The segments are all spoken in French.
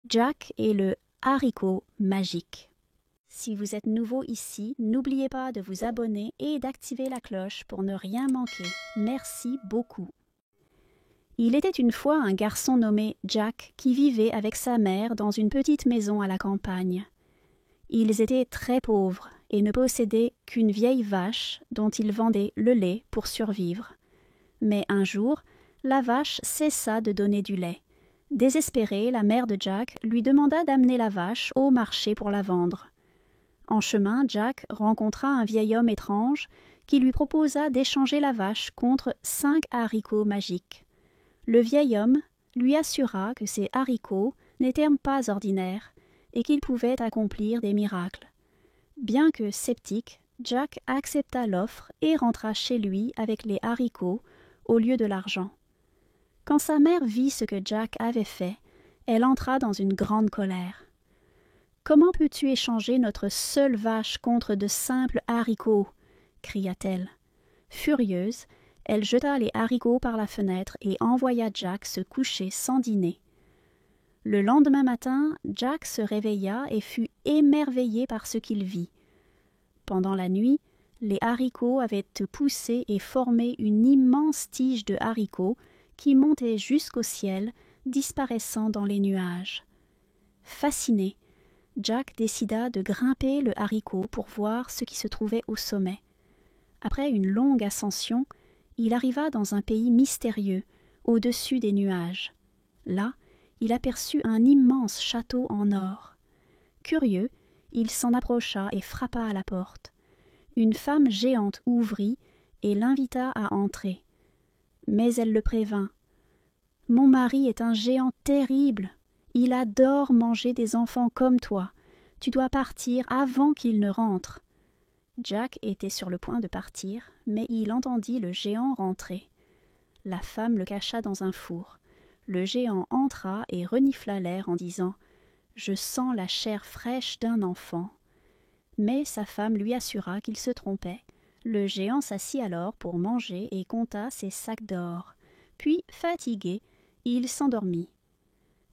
Jack et le haricot magique. Si vous êtes nouveau ici, n'oubliez pas de vous abonner et d'activer la cloche pour ne rien manquer. Merci beaucoup. Il était une fois un garçon nommé Jack qui vivait avec sa mère dans une petite maison à la campagne. Ils étaient très pauvres et ne possédaient qu'une vieille vache dont ils vendaient le lait pour survivre. Mais un jour, la vache cessa de donner du lait. Désespérée, la mère de Jack lui demanda d'amener la vache au marché pour la vendre. En chemin, Jack rencontra un vieil homme étrange qui lui proposa d'échanger la vache contre 5 haricots magiques. Le vieil homme lui assura que ces haricots n'étaient pas ordinaires et qu'ils pouvaient accomplir des miracles. Bien que sceptique, Jack accepta l'offre et rentra chez lui avec les haricots au lieu de l'argent. Quand sa mère vit ce que Jack avait fait, elle entra dans une grande colère. « Comment peux-tu échanger notre seule vache contre de simples haricots » cria-t-elle. Furieuse, elle jeta les haricots par la fenêtre et envoya Jack se coucher sans dîner. Le lendemain matin, Jack se réveilla et fut émerveillé par ce qu'il vit. Pendant la nuit, les haricots avaient poussé et formé une immense tige de haricots qui montait jusqu'au ciel, disparaissant dans les nuages. Fasciné, Jack décida de grimper le haricot pour voir ce qui se trouvait au sommet. Après une longue ascension, il arriva dans un pays mystérieux, au-dessus des nuages. Là, il aperçut un immense château en or. Curieux, il s'en approcha et frappa à la porte. Une femme géante ouvrit et l'invita à entrer. Mais elle le prévint. « Mon mari est un géant terrible. Il adore manger des enfants comme toi. Tu dois partir avant qu'il ne rentre. » Jack était sur le point de partir, mais il entendit le géant rentrer. La femme le cacha dans un four. Le géant entra et renifla l'air en disant « Je sens la chair fraîche d'un enfant. » Mais sa femme lui assura qu'il se trompait. Le géant s'assit alors pour manger et compta ses sacs d'or. Puis, fatigué, il s'endormit.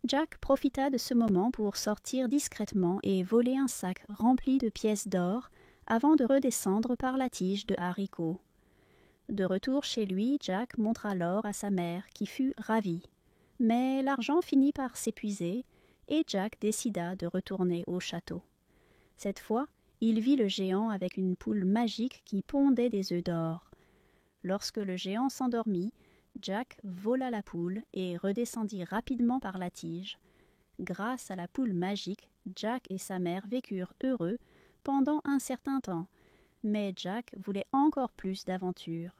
Jack profita de ce moment pour sortir discrètement et voler un sac rempli de pièces d'or avant de redescendre par la tige de haricots. De retour chez lui, Jack montra l'or à sa mère, qui fut ravie. Mais l'argent finit par s'épuiser et Jack décida de retourner au château. Cette fois, il vit le géant avec une poule magique qui pondait des œufs d'or. Lorsque le géant s'endormit, Jack vola la poule et redescendit rapidement par la tige. Grâce à la poule magique, Jack et sa mère vécurent heureux pendant un certain temps, mais Jack voulait encore plus d'aventures.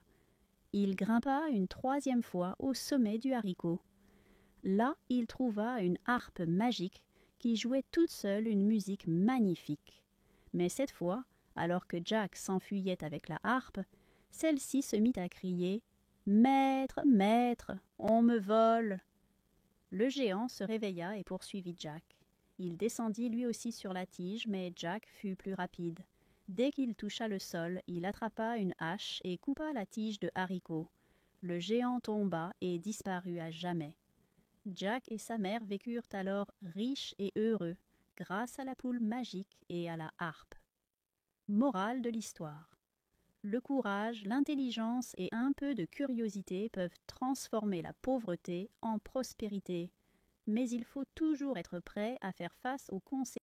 Il grimpa une 3e fois au sommet du haricot. Là, il trouva une harpe magique qui jouait toute seule une musique magnifique. Mais cette fois, alors que Jack s'enfuyait avec la harpe, celle-ci se mit à crier « Maître, maître, on me vole !» Le géant se réveilla et poursuivit Jack. Il descendit lui aussi sur la tige, mais Jack fut plus rapide. Dès qu'il toucha le sol, il attrapa une hache et coupa la tige de haricot. Le géant tomba et disparut à jamais. Jack et sa mère vécurent alors riches et heureux, grâce à la poule magique et à la harpe. Morale de l'histoire. Le courage, l'intelligence et un peu de curiosité peuvent transformer la pauvreté en prospérité. Mais il faut toujours être prêt à faire face aux conséquences.